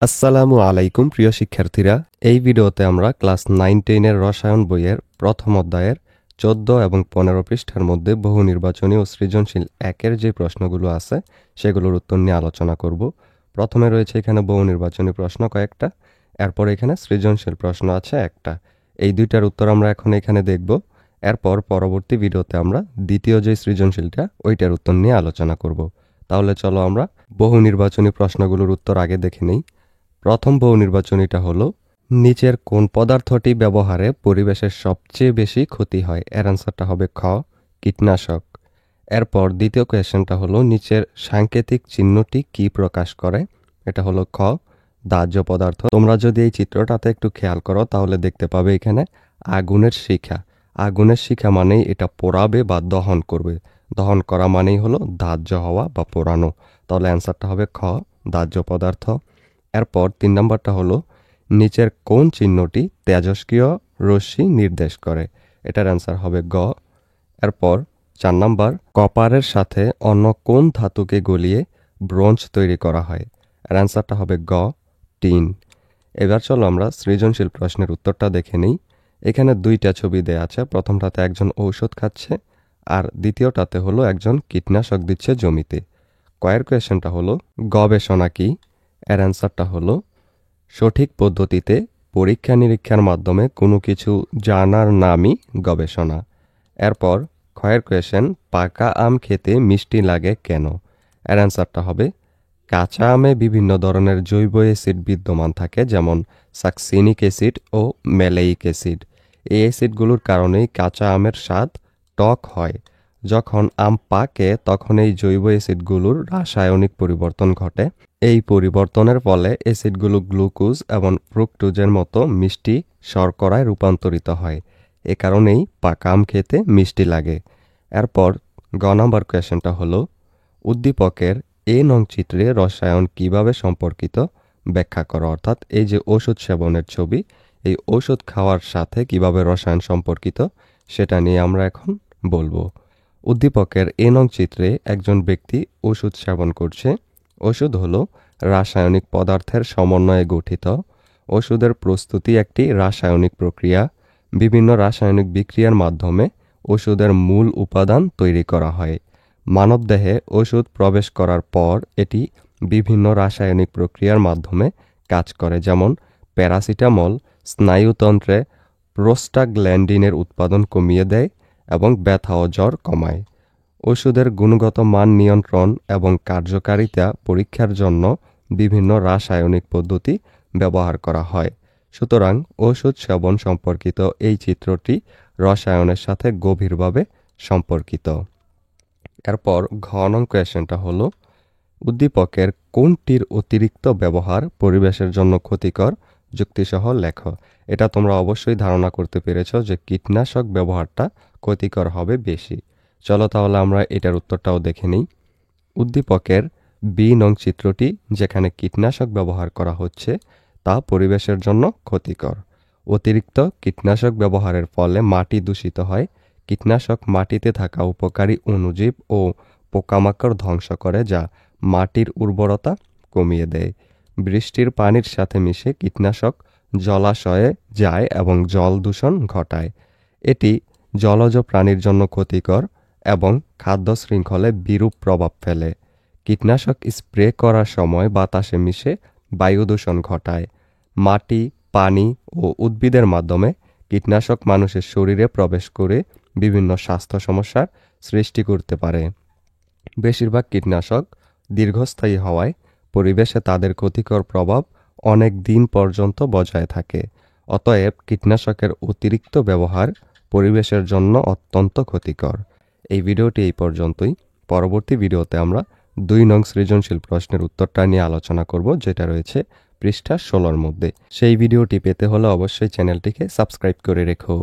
আসসালামু আলাইকুম প্রিয় শিক্ষার্থীরা। এই ভিডিওতে আমরা ক্লাস 9-10 এর রসায়ন বইয়ের প্রথম অধ্যায়ের 14 এবং 15 পৃষ্ঠার মধ্যে বহু নির্বাচনী ও সৃজনশীল একের যে প্রশ্নগুলো আছে সেগুলোর উত্তর নিয়ে আলোচনা করব। প্রথমে রয়েছে এখানে বহু নির্বাচনী প্রশ্ন কয়েকটা, এরপর এখানে সৃজনশীল প্রশ্ন আছে একটা। এই দুইটার উত্তর আমরা এখন এখানে দেখব। এরপর পরবর্তী ভিডিওতে আমরা দ্বিতীয় যে সৃজনশীলটা ওইটার উত্তর নিয়ে আলোচনা করব। তাহলে চলো আমরা বহু নির্বাচনী প্রশ্নগুলোর উত্তর আগে দেখে নেই। প্রথম বহু নির্বাচনীটা হলো, নিচের কোন পদার্থটি ব্যবহারে পরিবেশের সবচেয়ে বেশি ক্ষতি হয়? এর অ্যান্সারটা হবে খ, কীটনাশক। এরপর দ্বিতীয় কোয়েশ্চেনটা হলো, নিচের সাংকেতিক চিহ্নটি কি প্রকাশ করে? এটা হলো খ, দাহ্য পদার্থ। তোমরা যদি এই চিত্রটাতে একটু খেয়াল করো তাহলে দেখতে পাবে এখানে আগুনের শিখা। আগুনের শিখা মানেই এটা পোড়াবে বা দহন করবে। দহন করা মানেই হলো দাহ্য হওয়া বা পোড়ানো। তাহলে অ্যান্সারটা হবে খ, দাহ্য পদার্থ। এরপর 3 নম্বরটা হলো, নিচের কোন চিহ্নটি তেজস্ক্রিয় রশ্মি নির্দেশ করে? এটার অ্যান্সার হবে গ। এরপর 4 নম্বর, কপারের সাথে অন্য কোন ধাতুকে গলিয়ে ব্রোঞ্জ তৈরি করা হয়? এর অ্যান্সারটা হবে গ, টিন। এবার চলো আমরা সৃজনশীল প্রশ্নের উত্তরটা দেখে নিই। এখানে দুইটা ছবি দেয়া আছে। প্রথমটাতে একজন ঔষধ খাচ্ছে আর দ্বিতীয়টাতে হলো একজন কীটনাশক দিচ্ছে জমিতে। কয়ের কোয়েশ্চেনটা হলো, গবেষণা কি? এর অ্যান্সারটা হলো, সঠিক পদ্ধতিতে পরীক্ষা নিরীক্ষার মাধ্যমে কোনো কিছু জানার নামই গবেষণা। এরপর ক্ষয়ের কোয়েশ্চেন, পাকা আম খেতে মিষ্টি লাগে কেন? এর অ্যান্সারটা হবে, কাঁচা আমে বিভিন্ন ধরনের জৈব অ্যাসিড বিদ্যমান থাকে, যেমন সাকসিনিক অ্যাসিড ও ম্যালেইক অ্যাসিড। এই অ্যাসিডগুলোর কারণেই কাঁচা আমের স্বাদ টক হয়। যখন আম পাকে তখন এই জৈব অ্যাসিডগুলোর রাসায়নিক পরিবর্তন ঘটে। এই পরিবর্তনের ফলে অ্যাসিডগুলো গ্লুকোজ এবং ফ্রুক্টোজের মতো মিষ্টি শর্করায় রূপান্তরিত হয়। এ কারণেই পাকা আম খেতে মিষ্টি লাগে। এরপর গ নম্বর কোয়েশ্চেনটা হলো, উদ্দীপকের এ নং চিত্রে রসায়ন কিভাবে সম্পর্কিত ব্যাখ্যা করো। অর্থাৎ এই যে ওষুধ সেবনের ছবি, এই ওষুধ খাওয়ার সাথে কিভাবে রসায়ন সম্পর্কিত সেটা নিয়ে আমরা এখন বলবো। উদ্দীপকের এ নং চিত্রে একজন ব্যক্তি ওষুধ সেবন করছে। ওষুধ হলো রাসায়নিক পদার্থের সমন্বয়ে গঠিত। ওষুধের প্রস্তুতি একটি রাসায়নিক প্রক্রিয়া। বিভিন্ন রাসায়নিক বিক্রিয়ার মাধ্যমে ওষুধের মূল উপাদান তৈরি করা হয়। মানবদেহে ওষুধ প্রবেশ করার পর এটি বিভিন্ন রাসায়নিক প্রক্রিয়ার মাধ্যমে কাজ করে, যেমন প্যারাসিটামল স্নায়ুতন্ত্রে প্রোস্টাগ্ল্যান্ডিনের উৎপাদন কমিয়ে দেয় এবং ব্যথা ও জ্বর কমায়। ওষুধের গুণগত মান নিয়ন্ত্রণ এবং কার্যকারিতা পরীক্ষার জন্য বিভিন্ন রাসায়নিক পদ্ধতি ব্যবহার করা হয়। সুতরাং ওষুধ সেবন সম্পর্কিত এই চিত্রটি রসায়নের সাথে গভীরভাবে সম্পর্কিত। এরপর ঘ নং কোয়েশ্চেনটা হলো, উদ্দীপকের কোনটির অতিরিক্ত ব্যবহার পরিবেশের জন্য ক্ষতিকর? যুক্তিসহ লেখ। এটা তোমরা অবশ্যই ধারণা করতে পেরেছ যে কীটনাশক ব্যবহারটা ক্ষতিকর হবে বেশি। চলো তাহলে আমরা এটার উত্তরটাও দেখে নিই। উদ্দীপকের বি নং চিত্রটি যেখানে কীটনাশক ব্যবহার করা হচ্ছে তা পরিবেশের জন্য ক্ষতিকর। অতিরিক্ত কীটনাশক ব্যবহারের ফলে মাটি দূষিত হয়। কীটনাশক মাটিতে থাকা উপকারী অণুজীব ও পোকামাকড় ধ্বংস করে, যা মাটির উর্বরতা কমিয়ে দেয়। বৃষ্টির পানির সাথে মিশে কীটনাশক জলাশয়ে যায় এবং জল দূষণ ঘটায়। এটি জলজ প্রাণীর জন্য ক্ষতিকর এবং খাদ্য শৃঙ্খলে বিরূপ প্রভাব ফেলে। কীটনাশক স্প্রে করার সময় বাতাসে মিশে বায়ু দূষণ ঘটায়। মাটি, পানি ও উদ্ভিদের মাধ্যমে কীটনাশক মানুষের শরীরে প্রবেশ করে বিভিন্ন স্বাস্থ্য সমস্যার সৃষ্টি করতে পারে। বেশিরভাগ কীটনাশক দীর্ঘস্থায়ী হওয়ায় পরিবেশে তাদের ক্ষতিকর প্রভাব অনেক দিন পর্যন্ত বজায় থাকে। অতএব কীটনাশকের অতিরিক্ত ব্যবহার পরিবেশের জন্য অত্যন্ত ক্ষতিকর। এই ভিডিওটি এই পর্যন্তই। পরবর্তী ভিডিওতে আমরা 2 নং সৃজনশীল প্রশ্নের উত্তরটা নিয়ে আলোচনা করব, যেটা রয়েছে পৃষ্ঠা 16 মধ্যে। সেই ভিডিওটি পেতে হলে অবশ্যই চ্যানেলটিকে সাবস্ক্রাইব করে রেখো।